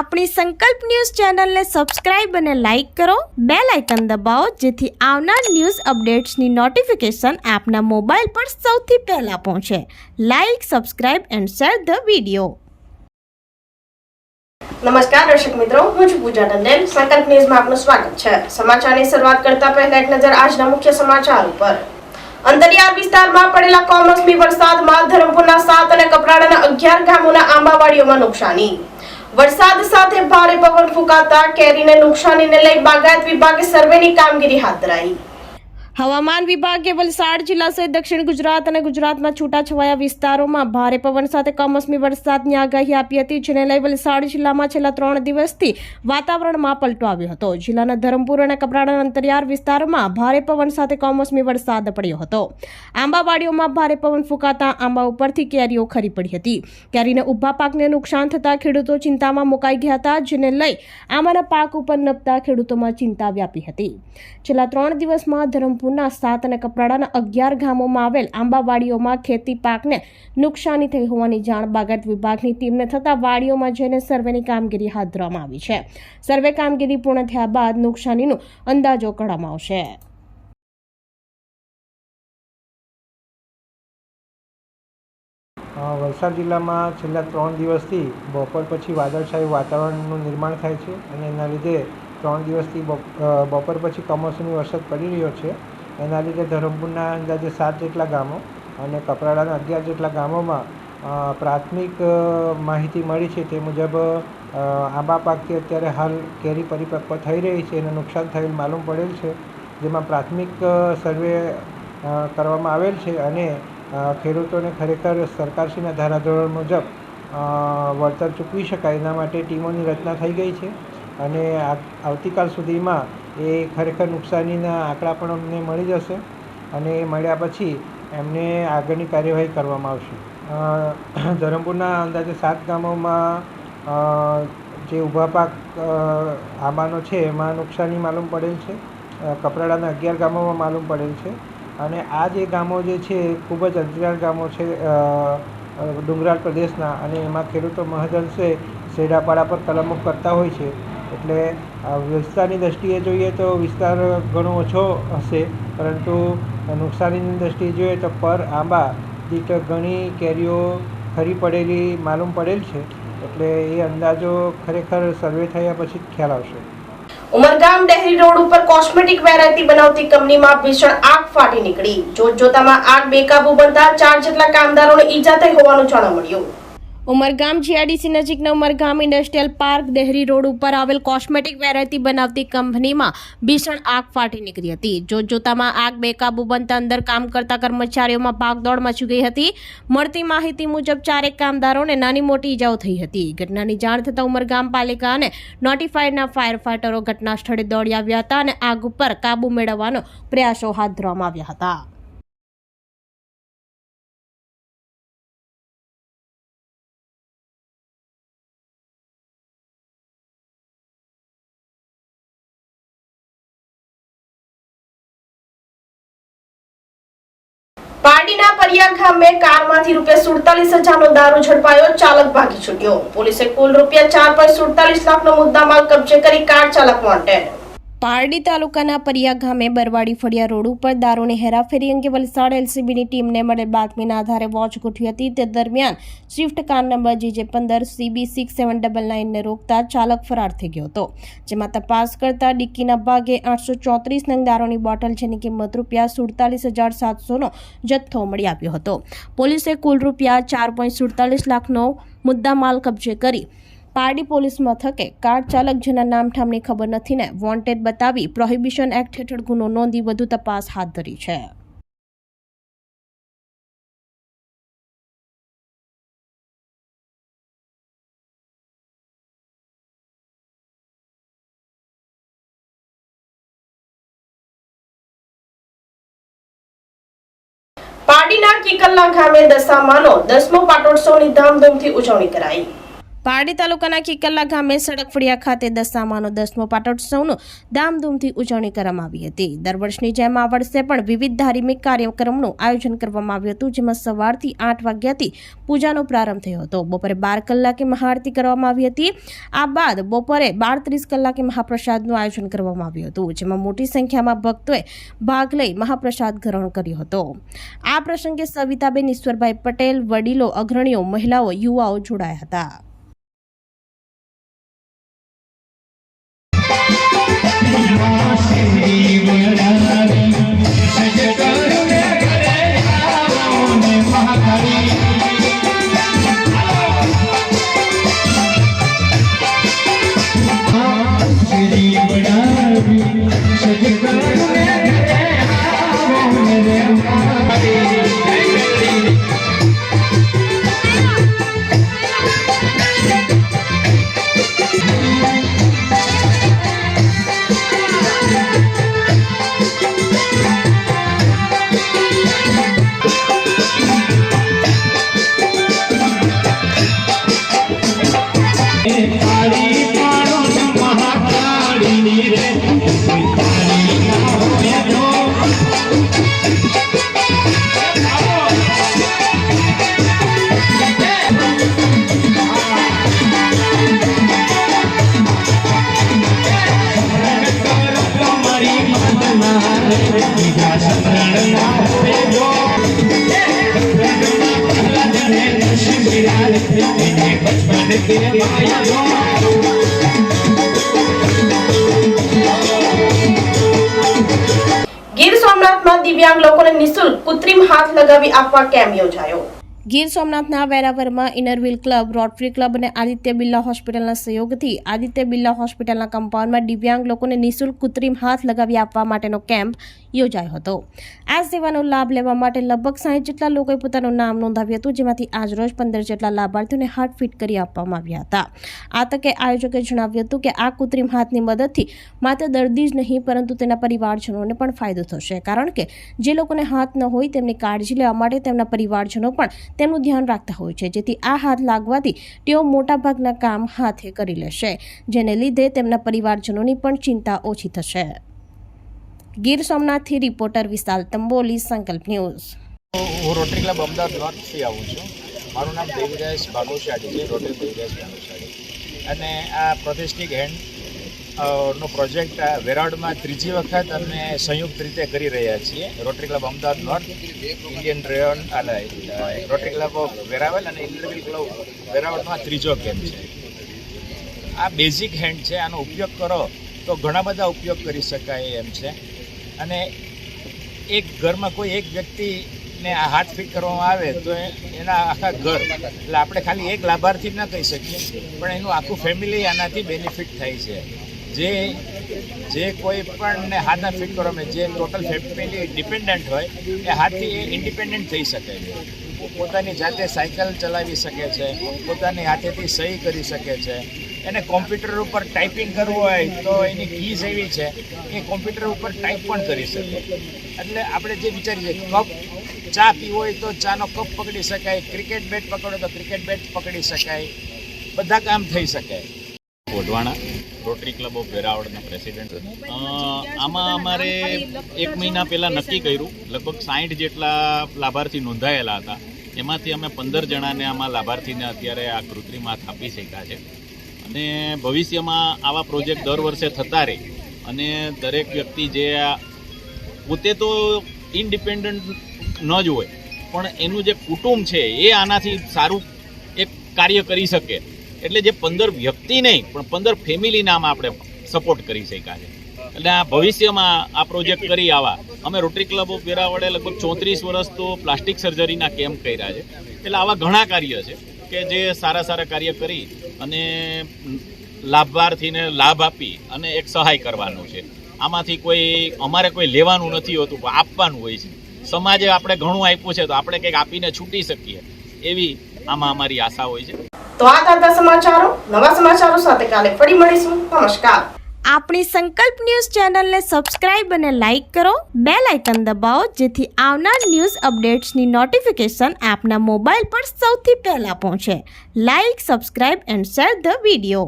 આપણી સંકલ્પ ન્યૂઝ ચેનલને સબસ્ક્રાઇબ અને લાઇક કરો, બેલ આઇકન દબાવો જેથી આવનાર ન્યૂઝ અપડેટ્સની નોટિફિકેશન આપના મોબાઈલ પર સૌથી પહેલા પહોંચે. Like, subscribe and share the video. નમસ્કાર દર્શક મિત્રો, હું છું પૂજા ટંડેલ. સંકલ્પ ન્યૂઝમાં આપનું સ્વાગત છે. સમાચારની શરૂઆત કરતા પહેલા એક નજર આજના મુખ્ય સમાચાર ઉપર. અંતરિયાળ વિસ્તારમાં પડેલા કમોસમી વરસાદમાં ધરમપુરના 7 અને કપરાડાના 11 ગામોના આંબાવાડીઓમાં નુકસાની. વરસાદ સાથે ભારે પવન ફૂંકાતા કેરીને નુકસાનીને લઈ બાગાયત વિભાગે સર્વેની કામગીરી હાથ ધરાઈ. હવામાન વિભાગે વલસાડ જિલ્લા સહિત દક્ષિણ ગુજરાત અને ગુજરાતમાં છૂટાછવાયા વિસ્તારોમાં ભારે પવન સાથે કમોસમી વરસાદની આગાહી આપી હતી, જેને લઈ વલસાડ જિલ્લામાં છેલ્લા 3 દિવસથી વાતાવરણમાં પલટો આવ્યો હતો. જિલ્લાના ધરમપુર અને કપરાડાના અંતરિયાળ વિસ્તારોમાં ભારે પવન સાથે કમોસમી વરસાદ પડ્યો હતો. આંબાવાડીઓમાં ભારે પવન ફૂંકાતા આંબા ઉપરથી કેરીઓ ખરી પડી હતી. કેરીને ઊભા પાકને નુકસાન થતા ખેડૂતો ચિંતામાં મુકાઈ ગયા હતા, જેને લઈ આંબાના પાક ઉપર નપતા ખેડૂતોમાં ચિંતા વ્યાપી હતી. છેલ્લા 3 દિવસમાં ધરમપુરના 7 અને કપરાડાના 11 ગામોમાં આવેલ આંબાવાડીઓમાં ખેતી પાકને નુકસાની થઈ હોવાની જાણ બાગાયત વિભાગની ટીમને થતા વાડીઓમાં જઈને સર્વેની કામગીરી હાથ ધરવામાં આવી છે. સર્વે કામગીરી પૂર્ણ થયા બાદ નુકસાનીનો અંદાજો કાઢવામાં આવશે. વલસાડ જિલ્લામાં છેલ્લા 3 દિવસથી બપોર પછી વાદળછાયું વાતાવરણનું નિર્માણ થાય છે અને એના લીધે 3 દિવસથી બપોર પછી કમોસમી વરસાદ પડી રહ્યો છે. એના લીધે ધરમપુરના અંદાજે 7 જેટલા ગામો અને કપરાડાના 11 જેટલા ગામોમાં પ્રાથમિક માહિતી મળી છે તે મુજબ આંબા પાકથી અત્યારે હાલ કેરી પરિપક્વ થઈ રહી છે અને નુકસાન થયેલ માલુમ પડેલ છે, જેમાં પ્રાથમિક સર્વે કરવામાં આવેલ છે અને ખેડૂતોને ખરેખર સરકારશ્રીના ધારાધોરણ મુજબ વળતર ચૂકવી શકાય એના માટે ટીમોની રચના થઈ ગઈ છે અને આવતીકાલ સુધીમાં એ ખરેખર નુકસાનીના આંકડા પણ અમને મળી જશે અને એ મળ્યા પછી એમને આગળની કાર્યવાહી કરવામાં આવશે. ધરમપુરના અંદાજે 7 ગામોમાં જે ઊભા પાક આંબાનો છે એમાં નુકસાની માલુમ પડેલ છે. કપરાડાના 11 ગામોમાં માલુમ પડેલ છે અને આ જે ગામો જે છે એ ખૂબ જ અંતરિયાળ ગામો છે ડુંગરાળ પ્રદેશના, અને એમાં ખેડૂતો મહદઅંશે શેડાપાડા પર કલમો કરતા હોય છે. એટલે વિસ્તારની દૃષ્ટિએ જોઈએ તો વિસ્તાર ઘણો ઓછો હશે, પરંતુ નુકસાનીની દૃષ્ટિએ જોઈએ તો પર આંબા દીઠ ઘણી કેરીઓ ખરી પડેલી માલુમ પડેલ છે. એટલે એ અંદાજો ખરેખર સર્વે થયા પછી જ ખ્યાલ આવશે. ઉમરગામ ડેહરી રોડ ઉપર કોસ્મેટિક વેરાયટી બનાવતી કંપનીમાં ભીષણ આગ ફાટી નીકળી. જોતજોતામાં આગ બેકાબુ બનતા 4 જેટલા કામદારોને ઈજા થઈ હોવાનું જાણવા મળ્યું. ઉમરગામ જીઆઈડીસી નજીકના Umargam industrial park Dehri road ઉપર આવેલ કોસ્મેટિક વેરાયટી બનાવતી કંપનીમાં ભીષણ આગ ફાટી નીકળી હતી. જોતજોતામાં આગ બેકાબુ બનતા અંદર કામ કરતા કર્મચારીઓમાં ભાગદોડ મચી ગઈ હતી. મળતી માહિતી મુજબ 4 કામદારોને નાની મોટી ઈજાઓ થઈ હતી. ઘટનાની જાણ થતાં ઉમરગામ પાલિકા અને નોટિફાઈડના ફાયર ફાઈટરો ઘટના સ્થળે દોડી આવ્યા હતા અને આગ ઉપર કાબુ મેળવવાનો પ્રયાસો હાથ ધરવામાં આવ્યા હતા. પારડીના પરિયા ગામે કારમાંથી ₹47,000નો દારૂ ઝડપાયો. ચાલક ભાગી છૂટ્યો. પોલીસે કુલ ₹4.47 લાખનો મુદ્દામાલ કબજે કરી કાર ચાલક વોન્ટેડ. પારડી તાલુકાના પરિયા ગામે બરવાડી ફળિયા રોડ ઉપર દારૂની હેરાફેરી અંગે વલસાડ એલસીબીની ટીમને મળેલ બાતમીના આધારે વોચ ગોઠવી હતી. તે દરમિયાન Swift car number JJ15 CB6799 ને રોકતા ચાલક ફરાર થઈ ગયો હતો, જેમાં તપાસ કરતા ડિક્કીના ભાગે 834 નંગ દારૂની બોટલ જેની કિંમત ₹47,700નો જથ્થો મળી આવ્યો હતો. પોલીસે કુલ ₹4.47 લાખનો મુદ્દામાલ કબજે કરી પારડી પોલીસ મથકે કાર ચાલક જેના નામઠામની ખબર નથી ને વોન્ટેડ બતાવી પ્રોહિબિશન એક્ટ હેઠળ ગુનો નોંધી વધુ તપાસ હાથ ધરી છે. પારડીના કિકલ્લા ગામે દશામાનો 10મો પાટોત્સવની ધામધૂમથી ઉજવણી કરાઈ. પારડી તાલુકાના કિકલ્લા ગામે સડક ફળિયા ખાતે દશામાનો 10મો પાટોત્સવનો ધામધૂમથી ઉજવણી કરવામાં આવી હતી. દર વર્ષની જેમ આ વર્ષે પણ વિવિધ ધાર્મિક કાર્યક્રમનું આયોજન કરવામાં આવ્યું હતું, જેમાં સવારથી 8 વાગ્યાથી પૂજાનો પ્રારંભ થયો હતો. બપોરે 12 કલાકે મહાઆરતી કરવામાં આવી હતી. આ બાદ બપોરે 12:30 કલાકે મહાપ્રસાદનું આયોજન કરવામાં આવ્યું હતું, જેમાં મોટી સંખ્યામાં ભક્તોએ ભાગ લઈ મહાપ્રસાદ ગ્રહણ કર્યો હતો. આ પ્રસંગે સવિતાબેન ઈશ્વરભાઈ પટેલ, વડીલો, અગ્રણીઓ, મહિલાઓ, યુવાઓ જોડાયા હતા. ગીર સોમનાથમાં દિવ્યાંગ લોકોને નિઃશુલ્ક કૃત્રિમ હાથ લગાવી આપવા કેમ્પ યોજાયો. ગીર સોમનાથના વેરાવરમાં ઇનરવ્હીલ ક્લબ, રોટરી ક્લબ અને આદિત્ય બિરલા હોસ્પિટલના સહયોગથી આદિત્ય બિરલા હોસ્પિટલના કમ્પાઉન્ડમાં દિવ્યાંગ લોકોને નિઃશુલ્ક કૃત્રિમ હાથ લગાવી આપવા માટેનો કેમ્પ યોજાયો હતો. આ સેવાનો લાભ લેવા માટે લગભગ 60 જેટલા લોકોએ પોતાનું નામ નોંધાવ્યું હતું, જેમાંથી આજરોજ 15 જેટલા લાભાર્થીઓને હાથ ફિટ કરી આપવામાં આવ્યા હતા. આ તકે આયોજકોએ જણાવ્યું હતું કે આ કૃત્રિમ હાથની મદદથી માત્ર દર્દી જ નહીં પરંતુ તેના પરિવારજનોને પણ ફાયદો થશે, કારણ કે જે લોકોને હાથ ન હોય તેમની કાળજી લેવા માટે તેમના પરિવારજનો પણ તેમનું ધ્યાન રાખતા હોય છે, જેથી આ હાથ લાગવાથી તેઓ મોટાભાગના કામ હાથે કરી લેશે, જેને લીધે તેમના પરિવારજનોની પણ ચિંતા ઓછી થશે. ગીર સોમનાથથી રિપોર્ટર વિશાલ તંબોલી, સંકલ્પ ન્યૂઝ. હું રોટરી ક્લબ અમદાવાદ નોર્થથી આવું છું. મારું નામ દેવીરાજ ભાગોશાળી છે, રોટરી દેવીરાજ ભાગોશાળી. અને આ પ્રોફેશનિક હેન્ડ નો પ્રોજેક્ટ વેરાવળમાં 3જી વખત અમે સંયુક્ત રીતે કરી રહ્યા છીએ. Rotary club Ahmedabad north, Indian રેવન રોટરી ક્લબ ઓફ વેરાવળ અને ઇન્ટરવ્યુ ક્લબ વેરાવળનો આ 3જો કેમ્પ છે. આ બેઝિક હેન્ડ છે, આનો ઉપયોગ કરો તો ઘણા બધા ઉપયોગ કરી શકાય એમ છે. અને એક ઘરમાં કોઈ એક વ્યક્તિને આ હાથ ફિટ કરવામાં આવે તો એના આખા ઘર, એટલે આપણે ખાલી એક લાભાર્થી ન કહી શકીએ, પણ એનું આખું ફેમિલી આનાથી બેનિફિટ થાય છે. જે કોઈ પણને હાથના ફિટ કરવામાં, જે ટોટલ ફેમિલી ડિપેન્ડન્ટ હોય એ હાથથી એ ઇન્ડિપેન્ડન્ટ થઈ શકે છે. પોતાની જાતે સાયકલ ચલાવી શકે છે, પોતાની હાથેથી સહી કરી શકે છે. એને કોમ્પ્યુટર ઉપર ટાઈપિંગ કરવું હોય તો એની કીઝ એવી છે એ કોમ્પ્યુટર ઉપર ટાઈપ પણ કરી શકે. એટલે આપણે જે વિચારીએ, કપ ચા પીવો હોય તો ચાનો કપ પકડી શકાય, ક્રિકેટ બેટ પકડો તો ક્રિકેટ બેટ પકડી શકાય, બધા કામ થઈ શકાય. વઢવાણા રોટરી ક્લબ ઓફ વેરાવળના પ્રેસિડેન્ટ. આમાં અમારે 1 મહિના પહેલાં નક્કી કર્યું, લગભગ 60 જેટલા લાભાર્થી નોંધાયેલા હતા. એમાંથી અમે 15 જણાને આમાં લાભાર્થીને અત્યારે આ કૃત્રિમ હાથ આપી શક્યા છે. અને ભવિષ્યમાં આવા પ્રોજેક્ટ દર વર્ષે થતા રહે અને દરેક વ્યક્તિ જે પોતે તો ઇન્ડિપેન્ડન્ટ ન જ હોય, પણ એનું જે કુટુંબ છે એ આનાથી સારું એક કાર્ય કરી શકે. એટલે જે 15 વ્યક્તિ નહીં પણ 15 ફેમિલીને આમાં આપણે સપોર્ટ કરી શક્યા છે. એટલે આ ભવિષ્યમાં આ પ્રોજેક્ટ કરી આવા અમે રોટરી ક્લબ ઓફ વેરાવળે લગભગ 34 વર્ષ તો પ્લાસ્ટિક સર્જરીના કેમ્પ કર્યા છે. એટલે આવા ઘણા કાર્ય છે કે જે સારા કાર્ય કરી અને લાભાર્થીને લાભ આપી અને એક સહાય કરવાનું છે. આમાંથી અમારે કોઈ લેવાનું નથી હોતું, આપવાનું હોય છે. સમાજે આપણે ઘણું આપ્યું છે તો આપણે કંઈક આપીને છૂટી શકીએ, એવી આમાં અમારી આશા હોય છે. તો આ હતા સમાચારો. નવા સમાચારો સાથે કાલે ફરી મળીશું. નમસ્કાર. આપણી સંકલ્પ ન્યૂઝ ચેનલને સબસ્ક્રાઇબ અને લાઇક કરો, બેલ આઇકન દબાવો જેથી આવનાર ન્યૂઝ અપડેટ્સની નોટિફિકેશન આપના મોબાઈલ પર સૌથી પહેલા પહોંચે. Like, subscribe and share the video.